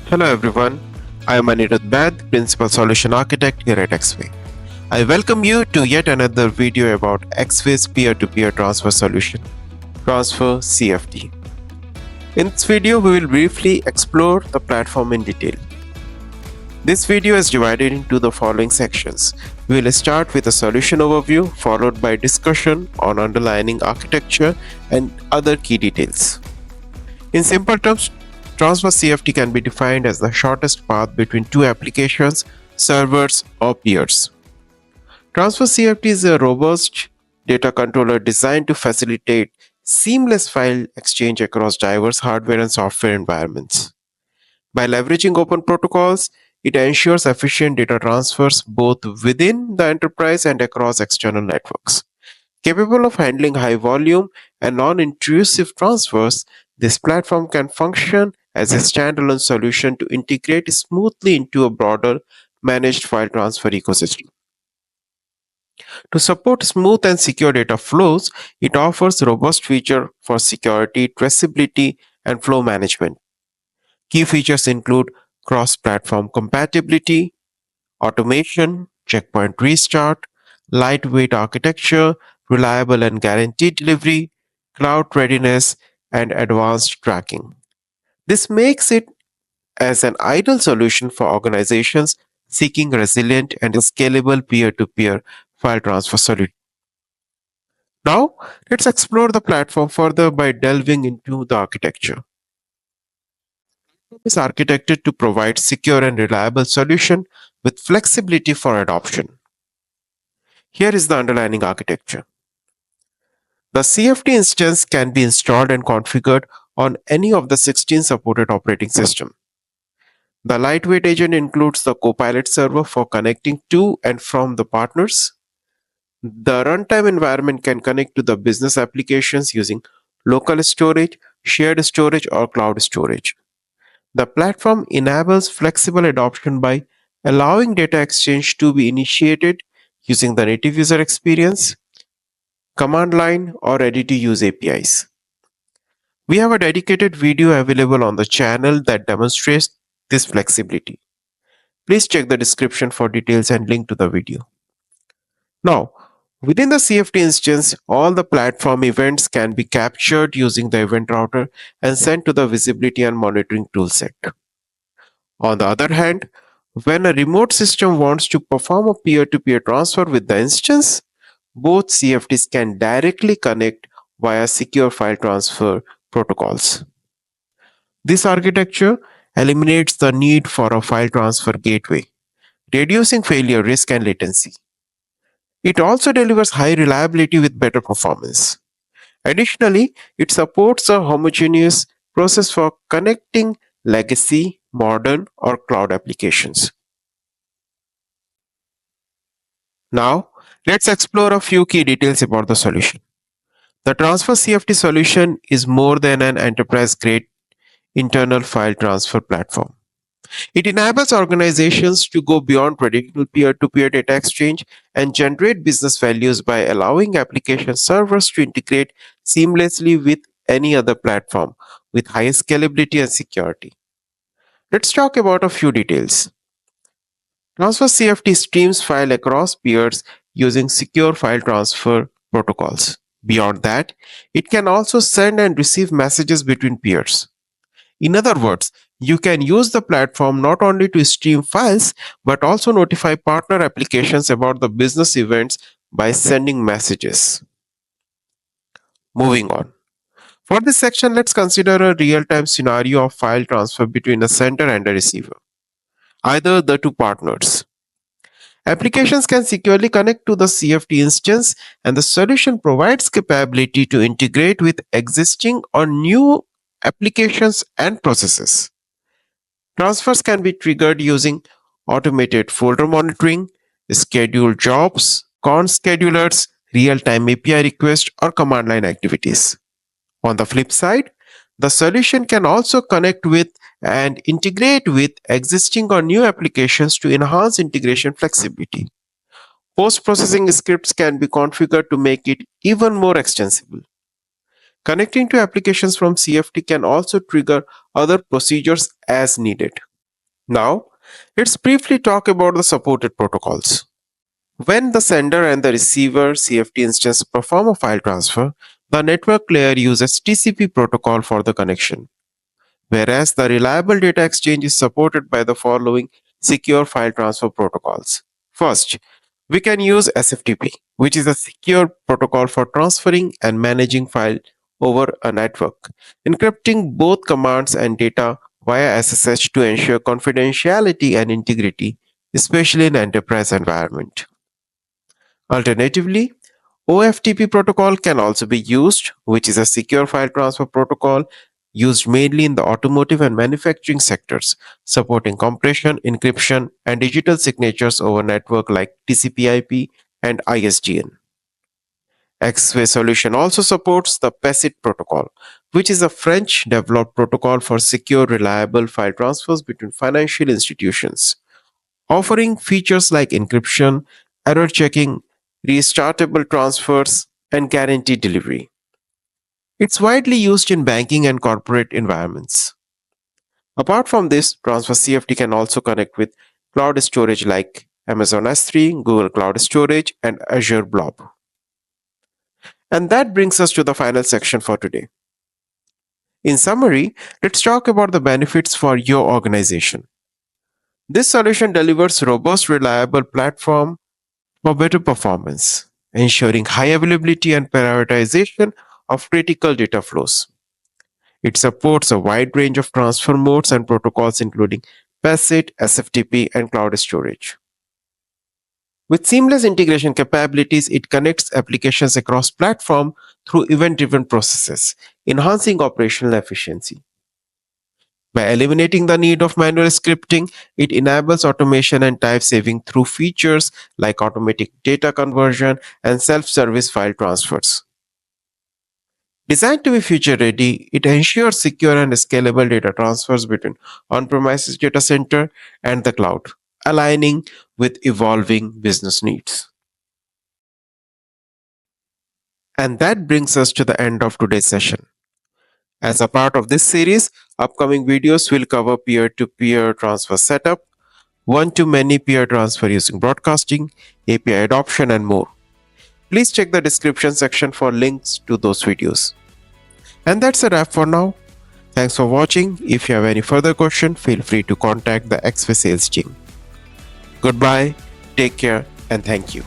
Hello everyone, I am Anirudh Bad, Principal Solution Architect here at Axway. I welcome you to yet another video about Axway's peer-to-peer transfer solution, Transfer CFT. In this video, we will briefly explore the platform in detail. This video is divided into the following sections. We will start with a solution overview, followed by discussion on underlying architecture and other key details. In simple terms, Transfer CFT can be defined as the shortest path between two applications, servers, or peers. Transfer CFT is a robust data controller designed to facilitate seamless file exchange across diverse hardware and software environments. By leveraging open protocols, it ensures efficient data transfers both within the enterprise and across external networks. Capable of handling high volume and non-intrusive transfers, this platform can function as a standalone solution to integrate smoothly into a broader managed file transfer ecosystem. To support smooth and secure data flows, it offers robust features for security, traceability, and flow management. Key features include cross-platform compatibility, automation, checkpoint restart, lightweight architecture, reliable and guaranteed delivery, cloud readiness, and advanced tracking. This makes it as an ideal solution for organizations seeking resilient and scalable peer-to-peer file transfer solution. Now, let's explore the platform further by delving into the architecture. It is architected to provide secure and reliable solution with flexibility for adoption. Here is the underlying architecture. The CFT instance can be installed and configured on any of the 16 supported operating systems. The lightweight agent includes the Copilot server for connecting to and from the partners. The runtime environment can connect to the business applications using local storage, shared storage, or cloud storage. The platform enables flexible adoption by allowing data exchange to be initiated using the native user experience, command line, or ready to use APIs. We have a dedicated video available on the channel that demonstrates this flexibility. Please check the description for details and link to the video. Now, within the CFT instance, all the platform events can be captured using the event router and sent to the visibility and monitoring toolset. On the other hand, when a remote system wants to perform a peer-to-peer transfer with the instance, both CFTs can directly connect via secure file transfer protocols. This architecture eliminates the need for a file transfer gateway, reducing failure risk and latency. It also delivers high reliability with better performance. Additionally, it supports a homogeneous process for connecting legacy, modern, or cloud applications. Now, let's explore a few key details about the solution. The Transfer CFT solution is more than an enterprise-grade internal file transfer platform. It enables organizations to go beyond traditional peer-to-peer data exchange and generate business values by allowing application servers to integrate seamlessly with any other platform with high scalability and security. Let's talk about a few details. Transfer CFT streams file across peers using secure file transfer protocols. Beyond that, it can also send and receive messages between peers. In other words, you can use the platform not only to stream files but also notify partner applications about the business events by sending messages. Moving on. For this section, let's consider a real-time scenario of file transfer between a sender and a receiver, either the two partners. Applications can securely connect to the CFT instance, and the solution provides capability to integrate with existing or new applications and processes. Transfers can be triggered using automated folder monitoring, scheduled jobs, con schedulers, real-time API requests, or command line activities. On the flip side, the solution can also connect with and integrate with existing or new applications to enhance integration flexibility. Post-processing scripts can be configured to make it even more extensible. Connecting to applications from CFT can also trigger other procedures as needed. Now, let's briefly talk about the supported protocols. When the sender and the receiver CFT instance perform a file transfer, the network layer uses TCP protocol for the connection, whereas the reliable data exchange is supported by the following secure file transfer protocols. First, we can use SFTP, which is a secure protocol for transferring and managing file over a network, encrypting both commands and data via SSH to ensure confidentiality and integrity, especially in enterprise environment. Alternatively, OFTP protocol can also be used, which is a secure file transfer protocol used mainly in the automotive and manufacturing sectors, supporting compression, encryption, and digital signatures over network like TCP/IP and ISDN. Axway solution also supports the PACIT protocol, which is a French developed protocol for secure, reliable file transfers between financial institutions, offering features like encryption, error checking, restartable transfers, and guaranteed delivery. It's widely used in banking and corporate environments. Apart from this, Transfer CFT can also connect with cloud storage like Amazon S3, Google Cloud Storage, and Azure Blob. And that brings us to the final section for today. In summary, let's talk about the benefits for your organization. This solution delivers robust, reliable platform for better performance, ensuring high availability and prioritization of critical data flows. It supports a wide range of transfer modes and protocols, including PACIT, SFTP, and cloud storage. With seamless integration capabilities, it connects applications across platform through event-driven processes, enhancing operational efficiency. By eliminating the need of manual scripting, it enables automation and time saving through features like automatic data conversion and self-service file transfers. Designed to be future ready, it ensures secure and scalable data transfers between on-premises data center and the cloud, aligning with evolving business needs. And that brings us to the end of today's session. As a part of this series, upcoming videos will cover peer-to-peer transfer setup, one-to-many peer transfer using broadcasting, API adoption, and more. Please check the description section for links to those videos. And that's a wrap for now. Thanks for watching. If you have any further question, feel free to contact the Axway sales team. Goodbye, take care, and thank you.